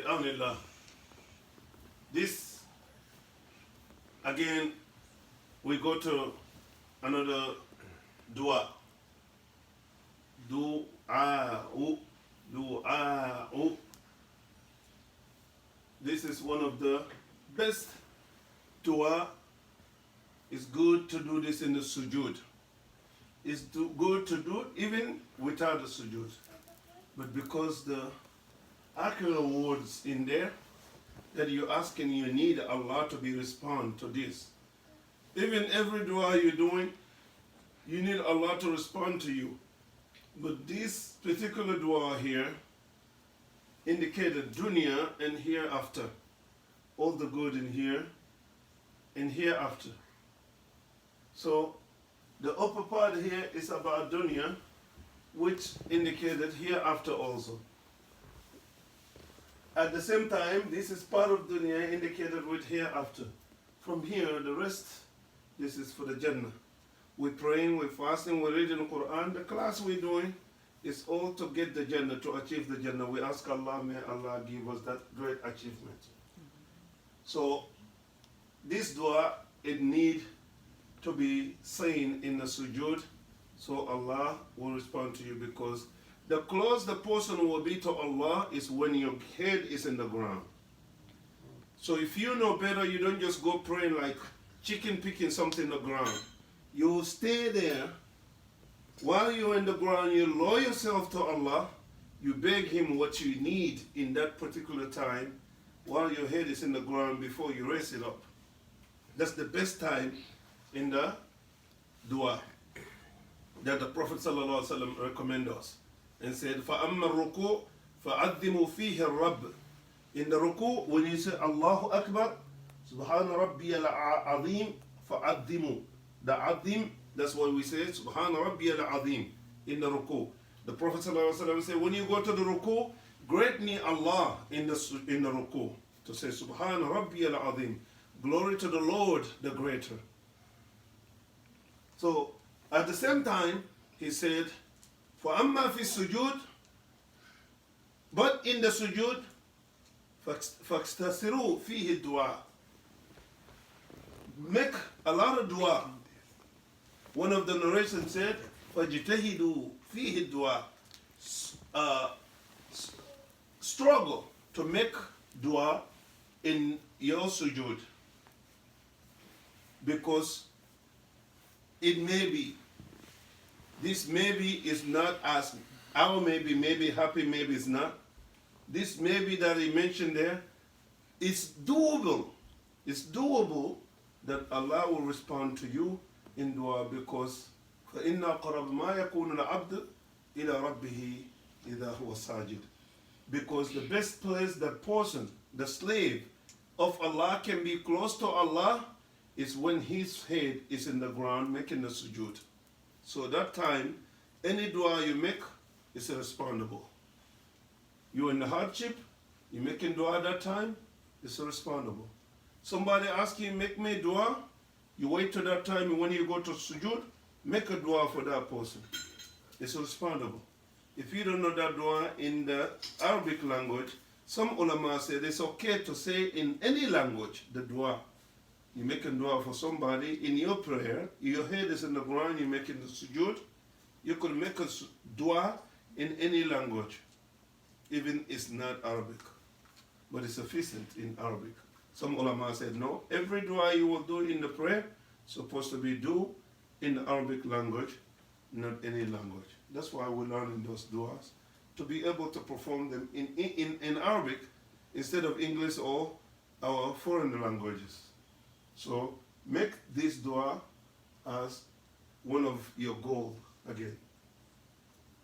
Alhamdulillah. This, again, we go to another dua. Du'a'u. Du'a'u. This is one of the best dua. It's good to do this in the sujud. It's good to do even without the sujud. But because the actual words in there that you're asking, you need Allah to be respond to this. Even every dua you're doing, you need Allah to respond to you. But this particular dua here indicated dunya and hereafter. All the good in here and hereafter. So the upper part here is about dunya, which indicated hereafter also. At the same time, this is part of dunya indicated with hereafter. From here, the rest, this is for the Jannah. We're praying, we're fasting, we're reading the Quran. The class we're doing is all to get the Jannah, to achieve the Jannah. We ask Allah, may Allah give us that great achievement. So, this dua, it need to be saying in the sujud, so Allah will respond to you, because the close the person will be to Allah is when your head is in the ground. So if you know better, you don't just go praying like chicken picking something in the ground. You stay there. While you're in the ground, you lower yourself to Allah. You beg Him what you need in that particular time while your head is in the ground before you raise it up. That's the best time in the dua that the Prophet ﷺ recommended us and said, فَأَمَّا الرُّكُوء فَعَذِّمُوا فِيهِ الرَّبِّ. In the ruku, when you say Allahu Akbar, Subhana Rabbi al-Azim, fa'addimu. The Azim, that's what we say, Subhana Rabbi al-Azim, in the ruku. The Prophet ﷺ said, when you go to the ruku, great me Allah in the ruku. To say, Subhana Rabbi al-Azim. Glory to the Lord, the greater. So, at the same time, he said, فَأَمَّا فِي السُّجُودِ. But in the sujud, فَاكْسْتَسِرُوا فِيهِ الدُّعَاء. Make a lot of dua. One of the narrations said, فَاجْتَهِدُوا فِيهِ الدُّعَاء. Struggle to make dua in your sujud. Because it may be, this maybe is not as, our maybe happy, maybe it's not. This maybe that he mentioned there, it's doable. It's doable that Allah will respond to you in dua, because فَإِنَّ قَرَبْ مَا يَكُونُ الْعَبْدُ إِلَى رَبِّهِ إِذَا هُوَ سَاجِدٌ. Because the best place that person, the slave of Allah, can be close to Allah is when his head is in the ground making the sujud. So that time, any dua you make is respondable. You're in the hardship, you're making dua at that time, it's respondable. Somebody asks you, make me dua, you wait till that time, and when you go to sujud, make a dua for that person. It's respondable. If you don't know that dua in the Arabic language, some ulama said it's okay to say in any language the dua. You make a dua for somebody in your prayer, your head is in the ground, you're making the sujud, you could make a dua in any language, even it's not Arabic, but it's sufficient in Arabic. Some ulama said no, every dua you will do in the prayer supposed to be do in the Arabic language, not any language. That's why we're learning those duas, to be able to perform them in Arabic instead of English or our foreign languages. So make this dua as one of your goals again.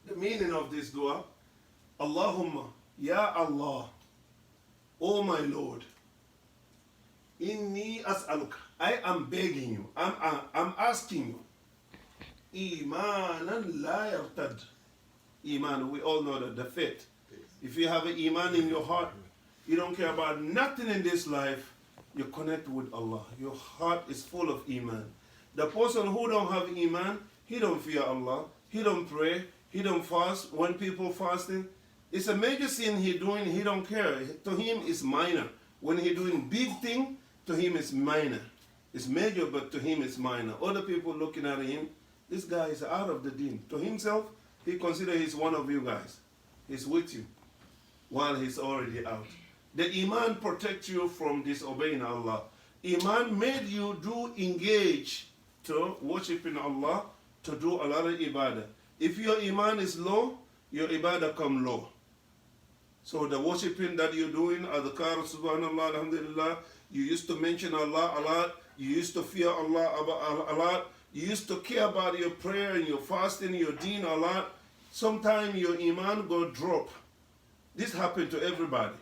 The meaning of this dua, Allahumma, Ya Allah, O my Lord, Inni as'aluka, I am begging you, I'm asking you, Imanan la yartad. Iman, we all know that the faith. If you have an Iman in your heart, you don't care about nothing in this life, you connect with Allah. Your heart is full of Iman. The person who don't have Iman, he don't fear Allah, he don't pray, he don't fast. When people fasting, It's a major sin he doing, he don't care. To him it's minor. When he doing big thing, to him it's minor. It's major, but to him it's minor. Other people looking at him, this guy is out of the deen. To himself, he considers he's one of you guys. He's with you while he's already out. The Iman protects you from disobeying Allah. Iman made you do engage to worshiping Allah, to do a lot of ibadah. If your Iman is low, your ibadah come low. So the worshiping that you're doing, adhkar, subhanallah, alhamdulillah, you used to mention Allah a lot, you used to fear Allah a lot, you used to care about your prayer and your fasting, your deen a lot. Sometimes your Iman go drop. This happened to everybody.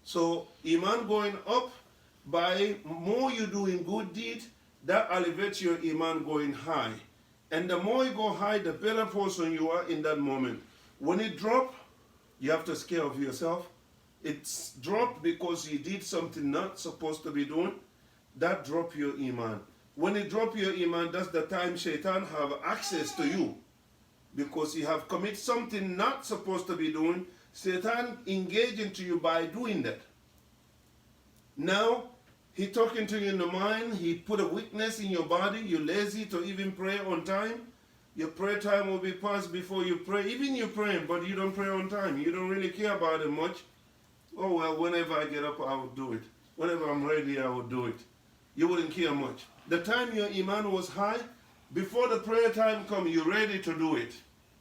So Iman going up, by more you doing good deed, that elevates your Iman going high. And the more you go high, the better person you are in that moment. When it drop, you have to scare of yourself. It's dropped because you did something not supposed to be doing. That drop your Iman. When it drop your Iman, that's the time Shaitan have access to you. Because you have committed something not supposed to be doing, Satan engage into you by doing that. Now, he talking to you in the mind, he put a weakness in your body, you're lazy to even pray on time. Your prayer time will be passed before you pray. Even you're praying, but you don't pray on time. You don't really care about it much. Oh well, whenever I get up, I will do it. Whenever I'm ready, I will do it. You wouldn't care much. The time your Iman was high, before the prayer time come, you're ready to do it.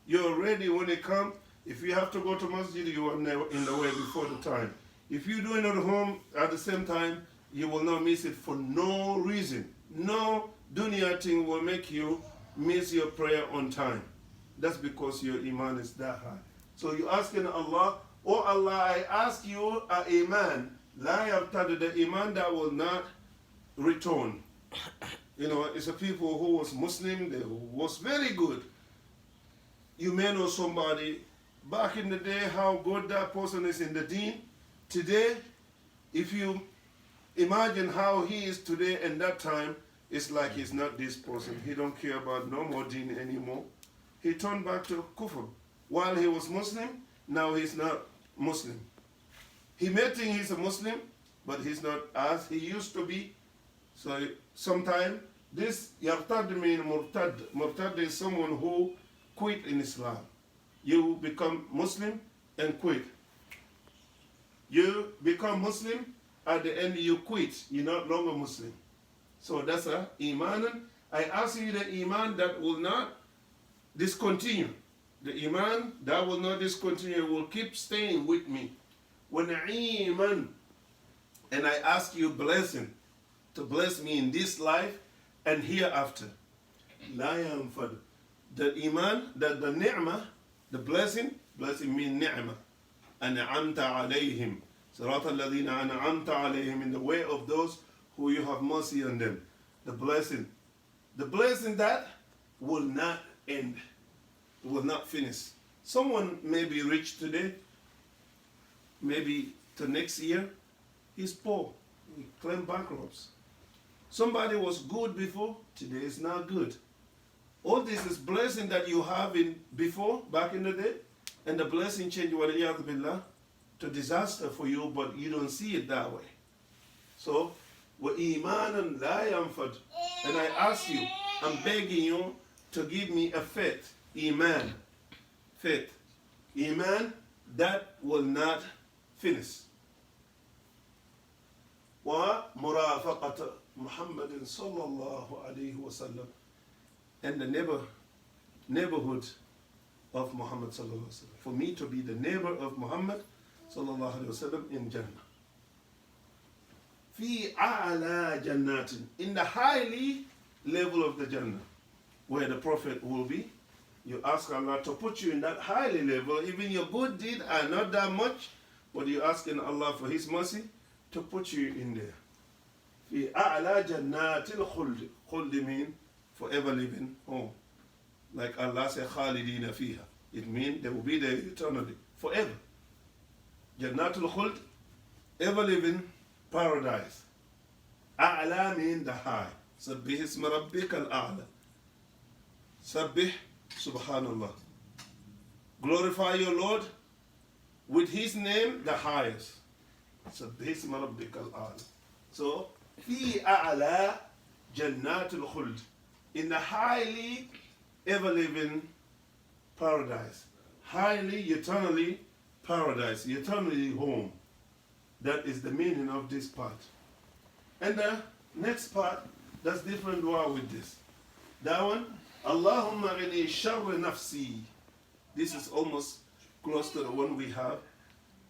You're ready when it comes. If you have to go to masjid, you are never in the way before the time. If you're doing it at home at the same time, you will not miss it for no reason. No dunya thing will make you miss your prayer on time. That's because your Iman is that high. So you're asking Allah, oh Allah, I ask you a Iman. La yabtadi, the Iman that will not return. You know, it's a people who was Muslim, they was very good. You may know somebody back in the day how good that person is in the deen. Today, if you imagine how he is today and that time, it's like he's not this person. He don't care about no more deen anymore. He turned back to kufr. While he was Muslim, now he's not Muslim. He may think he's a Muslim, but he's not as he used to be. So sometimes this yartad means murtad. Murtad is someone who quit in Islam. You become Muslim and quit. You become Muslim, at the end you quit. You're not longer Muslim. So that's a Iman. I ask you the Iman that will not discontinue. The Iman that will not discontinue will keep staying with me. When Iman, and I ask you blessing, to bless me in this life and hereafter. La yanfad. The Iman, that the ni'mah, the blessing means ni'mah. An'amta alayhim. Sirata alladhina an'amta alayhim, in the way of those who you have mercy on them. The blessing that will not end, will not finish. Someone may be rich today, maybe to next year, he's poor. He claims bankruptcy. Somebody was good before, today is not good. All this is blessing that you have in before, back in the day, and the blessing change waliyadu billah to disaster for you, but you don't see it that way. So, wa imanan la yanfad. And I ask you, I'm begging you to give me a faith, Iman, faith, Iman that will not finish. Wa murafaqat Muhammadin sallallahu alayhi wa sallam, and the neighborhood of Muhammad sallallahu alaihi wasallam. For me to be the neighbor of Muhammad sallallahu alaihi wasallam in Jannah. Fi a'la jannatin, in the highly level of the Jannah, where the Prophet will be. You ask Allah to put you in that highly level. Even your good deed are not that much, but you're asking Allah for His mercy to put you in there. Fi a'la jannatil khuld. Khuld means forever living home. Like Allah said, khalidina fiha. It means they will be there eternally, forever. Jannatul khuld, ever living paradise. A'la means the high. Sabbih isma rabbika al-a'la. Sabbih, subhanallah. Glorify your Lord with his name, the highest. So Bisma Rabbikal A'la. So, Fi A'la Jannatul Khuld. In the highly ever living paradise. Highly, eternally paradise, eternally home. That is the meaning of this part. And the next part, that's different dua with this. That one, Allahumma ghini sharri nafsi. This is almost close to the one we have.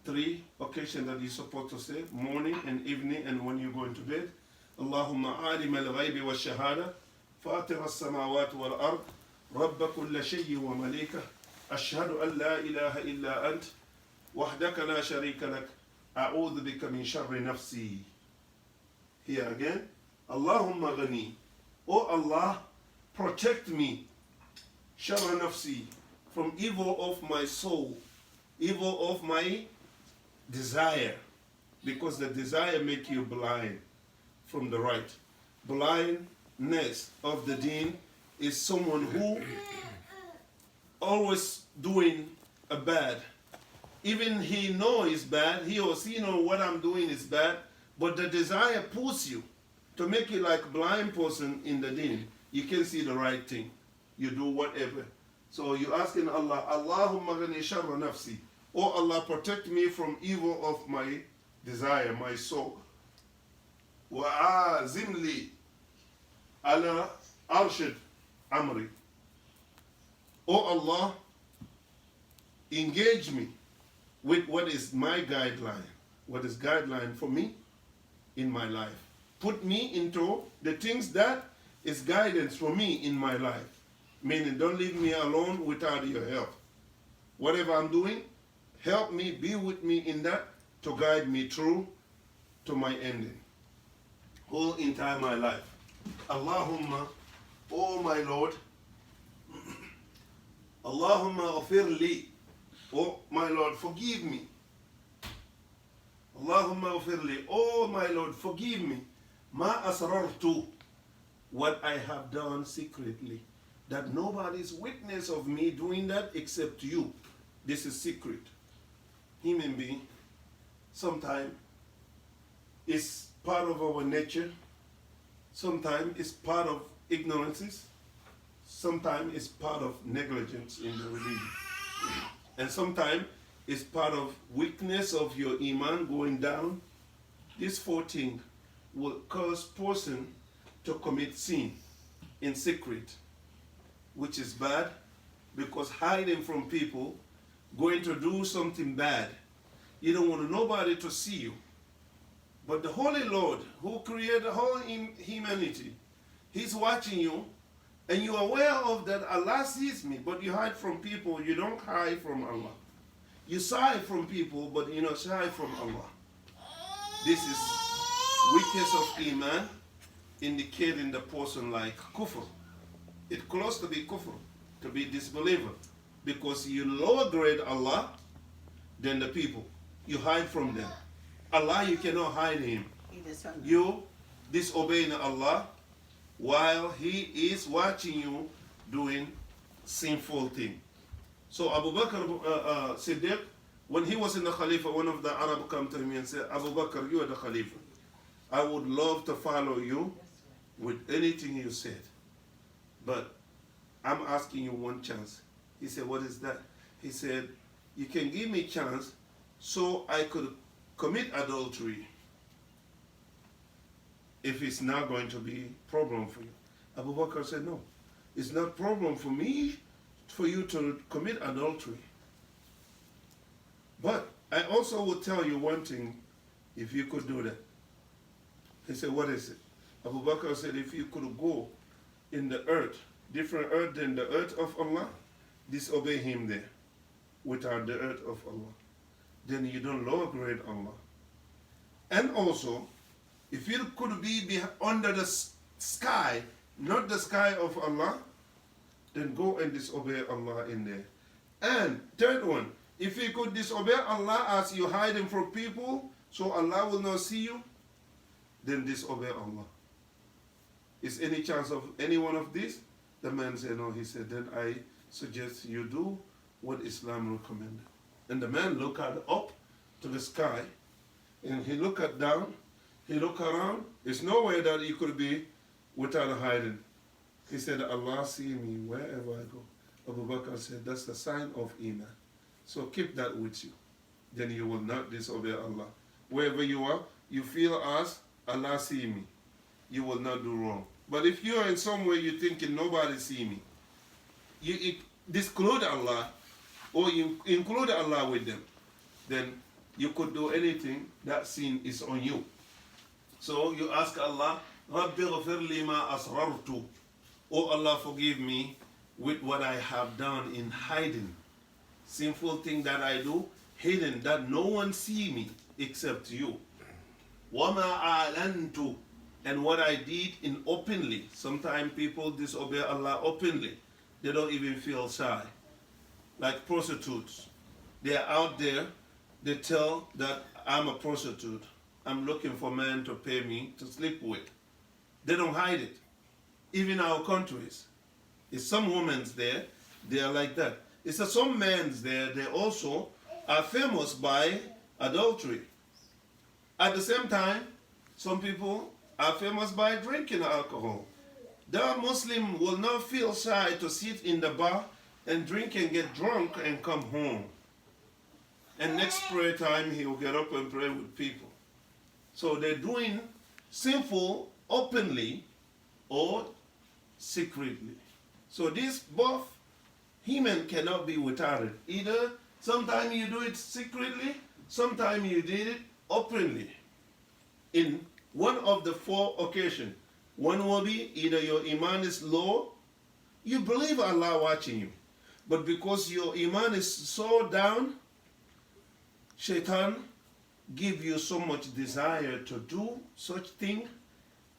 3 occasions that you're supposed to say, morning and evening and when you go into bed. Allahumma alim al-ghaybi wa shahada, fatir as-samawat wal-ard, rabba kulla shayyi wa malika, ashhadu an la ilaha illa ant, wahdaka la sharika lak, a'udhu bika min sharri nafsi. Here again, Allahumma ghani, O Allah, protect me, sharra nafsi, from evil of my soul, evil of my desire, because the desire make you blind from the right. Blindness of the deen is someone who always doing a bad. Even he know is bad, he or she know what I'm doing is bad, but the desire pulls you to make you like a blind person in the deen. You can see the right thing. You do whatever. So you're asking Allah, Allahumma ghani sharra nafsi. Oh Allah, protect me from evil of my desire, my soul. وَعَازِمْ لِي عَلَى أَرْشِدْ amri. Oh Allah, engage me with what is my guideline, what is guideline for me in my life. Put me into the things that is guidance for me in my life. Meaning, don't leave me alone without your help. Whatever I'm doing, help me, be with me in that to guide me through to my ending. Whole entire my life. Allahumma, oh my Lord, Allahumma ghafir li, oh my Lord, forgive me. Allahumma ghafir li, oh my Lord, forgive me. Ma asrartu, what I have done secretly. That nobody's witness of me doing that except you. This is secret. Human being, sometimes it's part of our nature. Sometimes it's part of ignorances. Sometimes it's part of negligence in the religion. And sometimes it's part of weakness of your iman going down. These 4 things will cause person to commit sin in secret, which is bad, because hiding from people, going to do something bad, you don't want nobody to see you. But the Holy Lord, who created the whole humanity, He's watching you, and you're aware of that Allah sees me, but you hide from people, you don't hide from Allah. You shy from people, but you're not shy from Allah. This is weakness of iman, indicating the person like kufr. It's close to be kufr, to be disbeliever, because you lower grade Allah than the people. You hide from them. Allah, you cannot hide Him. You disobeying Allah while He is watching you doing sinful thing. So Abu Bakr Siddiq, when he was in the Khalifa, one of the Arab come to him and said, Abu Bakr, you are the Khalifa. I would love to follow you with anything you said. But I'm asking you one chance. He said, what is that? He said, you can give me a chance so I could commit adultery if it's not going to be a problem for you. Abu Bakr said, no, it's not a problem for me for you to commit adultery. But I also will tell you one thing, if you could do that. He said, what is it? Abu Bakr said, if you could go in the earth, different earth than the earth of Allah, disobey Him there, without the earth of Allah, then you don't lower grade Allah. And also, if you could be under the sky, not the sky of Allah, then go and disobey Allah in there. And third one, if you could disobey Allah as you hiding from people, so Allah will not see you, then disobey Allah. Is any chance of any one of these? The man said no. He said, then I suggest you do what Islam recommended. And the man looked up to the sky, and he looked down, he looked around. There's nowhere that he could be without hiding. He said, Allah see me wherever I go. Abu Bakr said, that's the sign of Iman. So keep that with you. Then you will not disobey Allah. Wherever you are, you feel as Allah see me. You will not do wrong. But if you are in somewhere you're thinking nobody see me, you disclude Allah or you include Allah with them, then you could do anything. That sin is on you. So you ask Allah, Rabbi ghafir lima asrartu. Oh Allah, forgive me with what I have done in hiding. Sinful thing that I do, hidden, that no one see me except you. Wama alantu. And what I did in openly. Sometimes people disobey Allah openly. They don't even feel shy. Like prostitutes. They're out there, they tell that I'm a prostitute. I'm looking for men to pay me to sleep with. They don't hide it. Even our countries. There's some women there, they are like that. It's some men there, they also are famous by adultery. At the same time, some people are famous by drinking alcohol. The Muslim will not feel shy to sit in the bar and drink and get drunk and come home. And next prayer time, he will get up and pray with people. So they're doing sinful openly or secretly. So this both human cannot be without it. Either sometimes you do it secretly, sometimes you did it openly. In one of the four occasions, one will be either your iman is low, you believe Allah watching you, but because your iman is so down, Shaitan give you so much desire to do such thing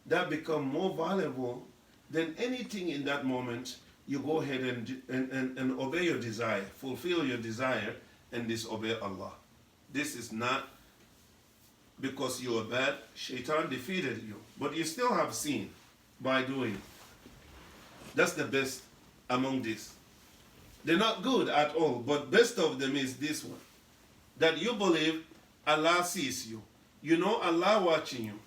that become more valuable than anything in that moment. You go ahead and obey your desire, fulfill your desire, and disobey Allah. This is not because you are bad. Shaitan defeated you, but you still have sin by doing it. That's the best among this. They're not good at all, but best of them is this one. That you believe Allah sees you. You know Allah watching you.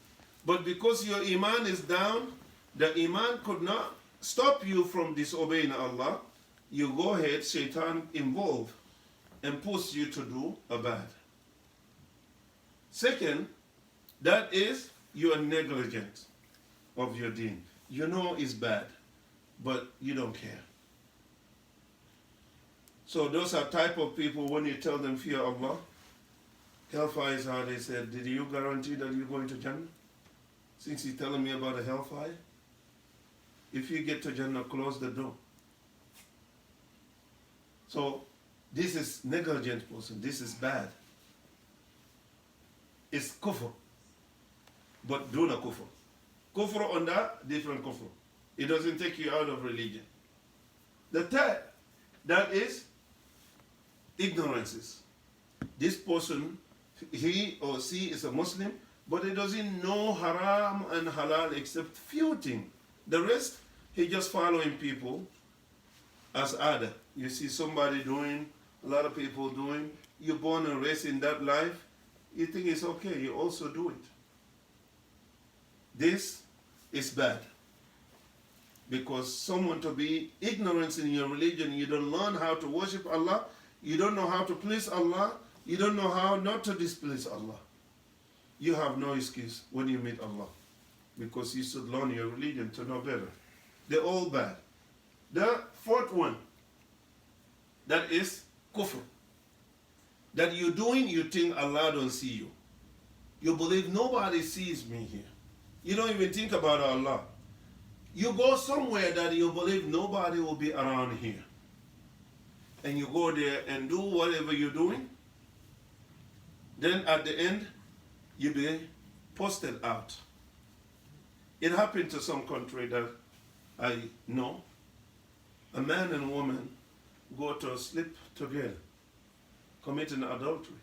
But because your iman is down, the iman could not stop you from disobeying Allah. You go ahead, Shaitan involved, and push you to do a bad. Second, that is you are negligent of your deen. You know it's bad, but you don't care. So those are type of people when you tell them fear Allah. Hellfire is how they said, did you guarantee that you're going to Jannah? Since you're telling me about the hellfire, if you get to Jannah, close the door. So this is negligent person. This is bad. It's kufr, but duna kufr. Kufr on that, different kufr. It doesn't take you out of religion. The third, that is ignorances. This person, he or she is a Muslim, but he doesn't know haram and halal except few things. The rest, he just following people as other. You see somebody doing, a lot of people doing, you're born and raised in that life, you think it's okay, you also do it. This is bad. Because someone to be ignorant in your religion, you don't learn how to worship Allah, you don't know how to please Allah, you don't know how not to displease Allah. You have no excuse when you meet Allah. Because you should learn your religion to know better. They're all bad. The fourth one, that is kufr. That you're doing, you think Allah don't see you. You believe nobody sees me here. You don't even think about Allah. You go somewhere that you believe nobody will be around here. And you go there and do whatever you're doing. Then at the end, you be posted out. It happened to some country that I know. A man and woman go to sleep together, committing adultery.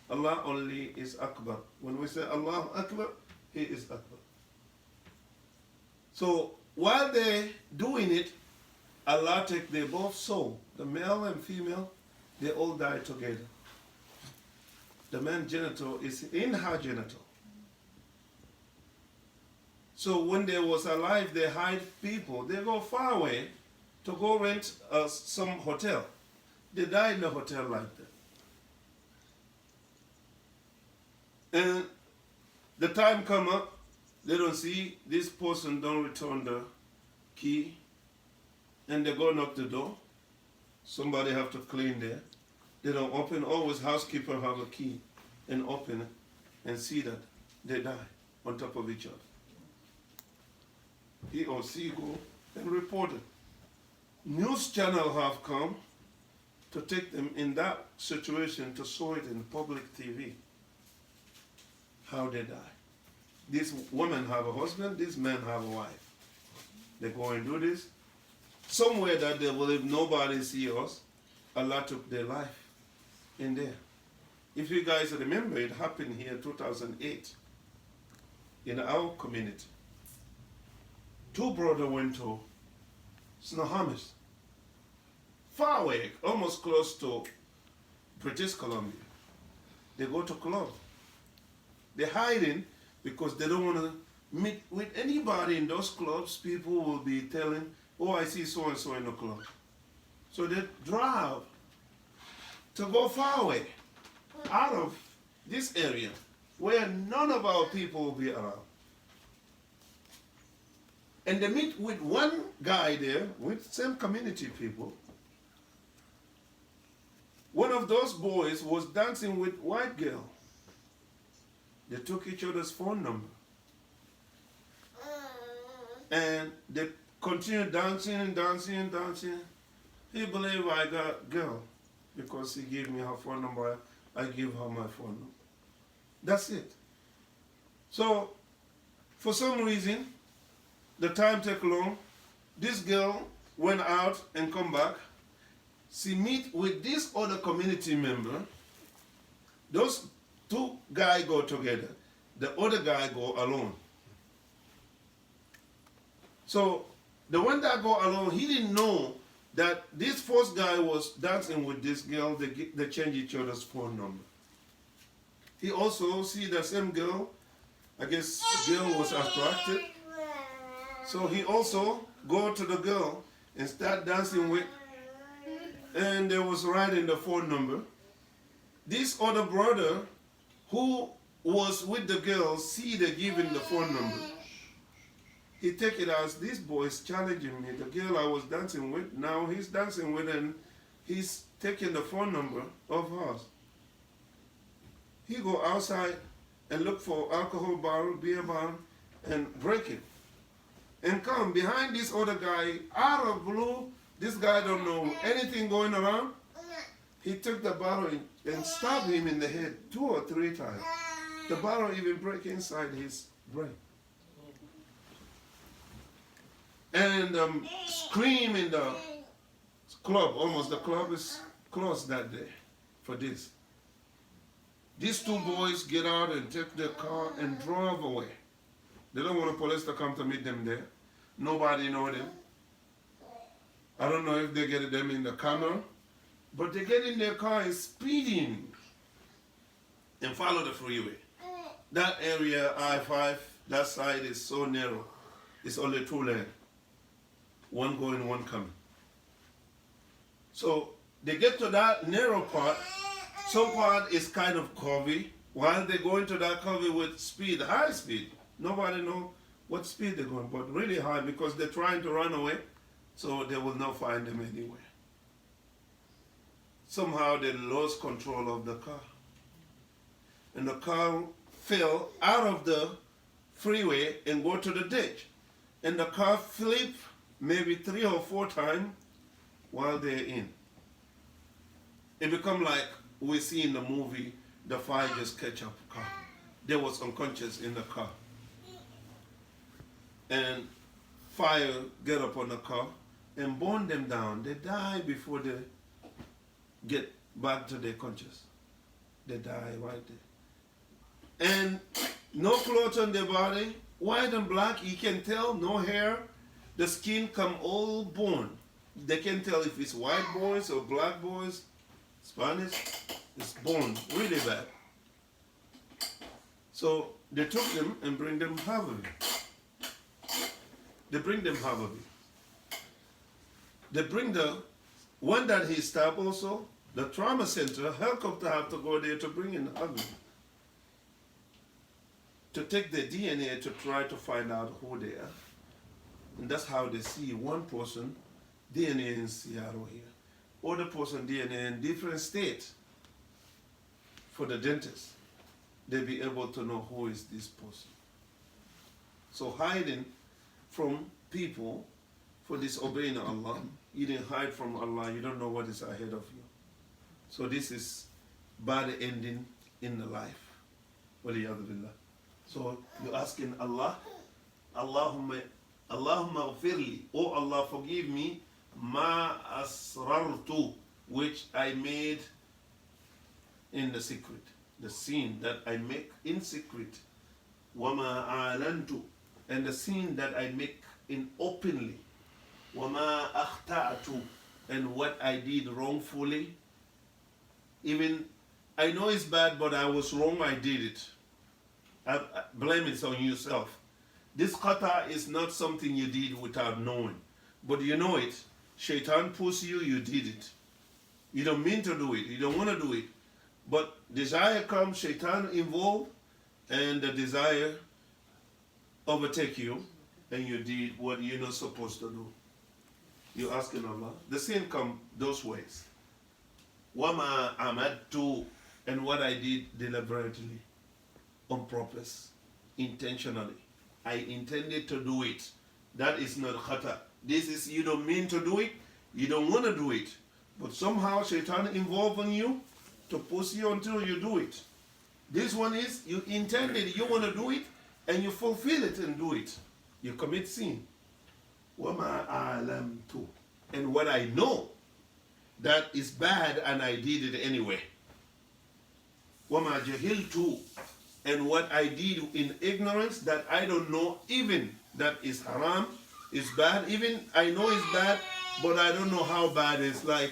Allah only is Akbar. When we say Allah Akbar, He is Akbar. So while they're doing it, Allah take their both soul, the male and female, They all died together. The man's genital is in her genital. So when they was alive, they hide people. They go far away to go rent some hotel. They die in the hotel like that. And the time come up, they don't see this person don't return the key, and they go knock the door. Somebody have to clean there. They don't open. Always housekeeper have a key and open it and see that they die on top of each other. He or she go and report it. News channel have come to take them in that situation to show it in public TV. How they die. This woman have a husband, this man have a wife. They go and do this. Somewhere that they believe nobody see us, Allah took their life in there. If you guys remember, it happened here in 2008 in our community. Two brothers went to Snohomish, far away, almost close to British Columbia. They go to club. They're hiding because they don't want to meet with anybody in those clubs. People will be telling, oh, I see so-and-so in the club. So they drive to go far away, out of this area, where none of our people will be around. And they meet with one guy there, with same community people. One of those boys was dancing with white girl. They took each other's phone number. And they continued dancing. He believed I got girl because he gave me her phone number. I give her my phone number. That's it. So, for some reason, the time take long. This girl went out and come back. She meet with this other community member. Those two guys go together. The other guy go alone. So the one that go alone, he didn't know that this first guy was dancing with this girl. They change each other's phone number. He also see the same girl. I guess the girl was attracted. So he also go to the girl and start dancing with, and they was writing the phone number. This other brother who was with the girl see they giving the phone number. He take it as this boy is challenging me. The girl I was dancing with, now he's dancing with and he's taking the phone number of hers. He go outside and look for alcohol barrel, beer barrel, and break it. And come behind this other guy, out of blue, this guy don't know anything going around. He took the barrel and stabbed him in the head 2 or 3 times. The barrel even break inside his brain. And scream in the club, almost the club is closed that day for this. These two boys get out and take their car and drive away. They don't want the police to come to meet them there. Nobody know them. I don't know if they get them in the camera, but they get in their car and speeding and follow the freeway. That area, I-5, that side is so narrow. It's only 2 lanes. One going, one coming. So they get to that narrow part. Some part is kind of curvy. While they go into that curvy with speed, high speed, nobody know what speed they're going, but really high because they're trying to run away, so they will not find them anywhere. Somehow they lost control of the car. And the car fell out of the freeway and go to the ditch. And the car flipped maybe 3 or 4 times while they're in. It become like we see in the movie, the fire just catch up car. They was unconscious in the car. And fire get up on the car and burn them down. They die before they get back to their conscious. They die right there. And no clothes on their body, white and black, you can tell, no hair. The skin come all bone. They can tell if it's white boys or black boys. Spanish is born really bad. So they took them and bring them Harvard. They bring them Harvard. They bring the one that he stopped also, the trauma center, helicopter have to go there to bring in Harvard. To take the DNA to try to find out who they are. And that's how they see one person DNA in Seattle here. Other person DNA in different states. For the dentist, they'll be able to know who is this person. So hiding from people for disobeying Allah, you didn't hide from Allah, you don't know what is ahead of you. So this is bad ending in the life. Waliyadu billah. So you're asking Allah, Allahumma ghfirli, oh Allah forgive me, ma asrartu, which I made in the secret, the sin that I make in secret, wama alantu, and the sin that I make in openly, wama akhta'tu, and what I did wrongfully. Even I know it's bad, but I was wrong, I did it. I blame it on yourself. This qata is not something you did without knowing, but you know it. Shaitan pushed you, you did it. You don't mean to do it, you don't want to do it. But desire comes, shaitan involved, and the desire overtake you, and you did what you're not supposed to do. You're asking Allah. The sin come those ways. Wama amadtu, and what I did deliberately, on purpose, intentionally. I intended to do it. That is not khata. This is you don't mean to do it, you don't want to do it, but somehow shaitan involved in you to push you until you do it. This one is you intended, you want to do it, and you fulfill it and do it. You commit sin. Wama alamtu, and what I know that is bad and I did it anyway. Wama jahiltu, and what I did in ignorance that I don't know even that is haram, is bad. Even I know it's bad, but I don't know how bad it's like.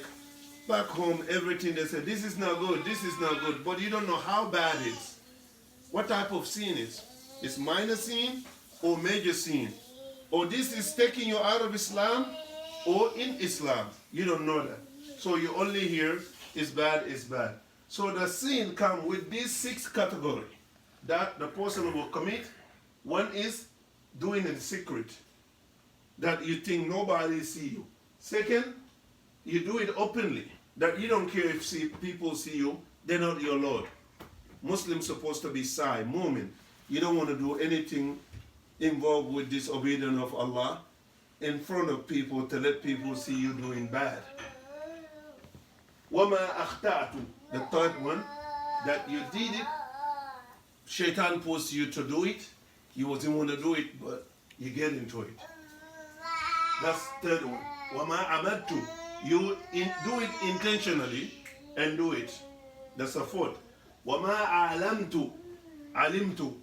Back home, everything they say, this is not good, this is not good, but you don't know how bad it is. What type of sin is? It's minor sin or major sin? Or this is taking you out of Islam or in Islam? You don't know that. So you only hear, it's bad, it's bad. So the sin comes with these 6 categories that the person will commit. One is doing it in secret, that you think nobody see you. Second, you do it openly, that you don't care if people see you, they're not your Lord. Muslims supposed to be shy, mu'min. You don't want to do anything involved with disobedience of Allah in front of people to let people see you doing bad. Wama akhta'tu, the third one, that you did it, shaitan pushed you to do it, you wasn't want to do it, but you get into it. That's third one. Wama amadtu, you do it intentionally and do it. That's a fourth. Wama alamtu, alimtu.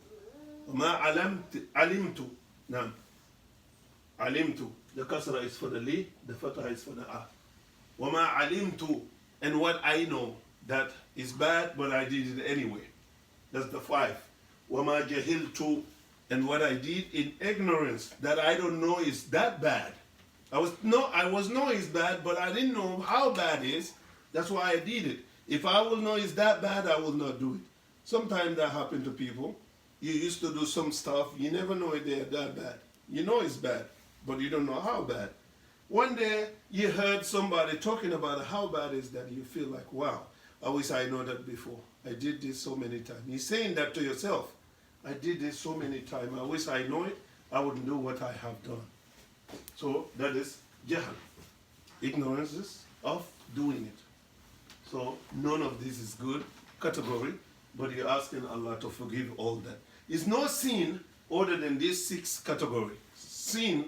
Wama alimtu. Now, alimtu. The kasra is for the li, the fatha is for the a. Wama alimtu, and what I know that is bad, but I did it anyway. That's the 5. Wama jahiltu, and what I did in ignorance that I don't know is that bad. I was know it's bad, but I didn't know how bad it is. That's why I did it. If I will know it's that bad, I will not do it. Sometimes that happens to people. You used to do some stuff, you never know it they're that bad. You know it's bad, but you don't know how bad. One day you heard somebody talking about how bad it is that you feel like, wow, I wish I know that before. I did this so many times. You're saying that to yourself. I did this so many times. I wish I know it. I would know what I have done. So that is jahl, ignorance of doing it. So none of this is good category, but you're asking Allah to forgive all that. It's no sin other than these 6 categories. Sin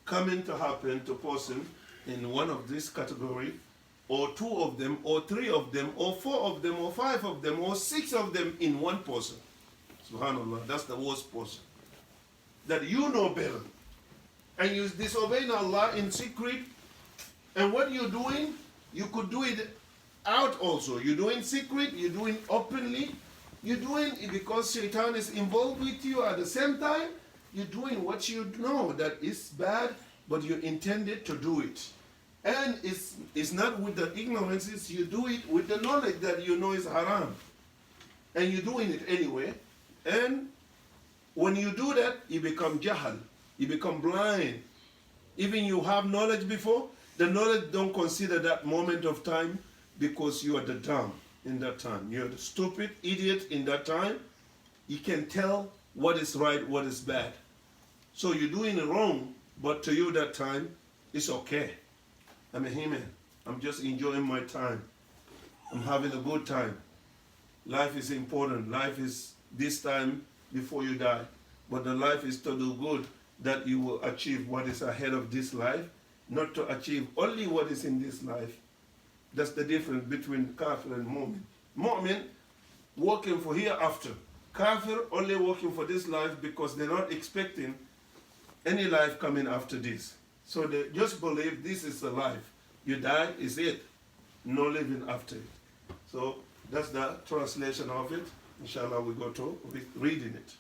coming to happen to person in one of these category, or 2 of them, or 3 of them, or 4 of them, or 5 of them, or 6 of them in one person. Subhanallah, that's the worst person. That you know better. And you disobeying Allah in secret. And what you're doing, you could do it out also. You do in secret, you do it openly, you doing it because Shaitan is involved with you. At the same time, you're doing what you know that is bad, but you intended to do it. And it's not with the ignorance, it's you do it with the knowledge that you know is haram. And you're doing it anyway. And when you do that, you become jahal. You become blind. Even you have knowledge before, the knowledge don't consider that moment of time because you are the dumb in that time. You're the stupid idiot in that time. You can tell what is right, what is bad. So you're doing it wrong, but to you that time, it's okay. I'm a human. I'm just enjoying my time. I'm having a good time. Life is important. Life is this time before you die. But the life is to do good, that you will achieve what is ahead of this life, not to achieve only what is in this life. That's the difference between kafir and mu'min. Mu'min working for hereafter. Kafir only working for this life because they're not expecting any life coming after this. So they just believe this is the life. You die, is it. No living after it. So that's the translation of it. Inshallah, we go to reading it.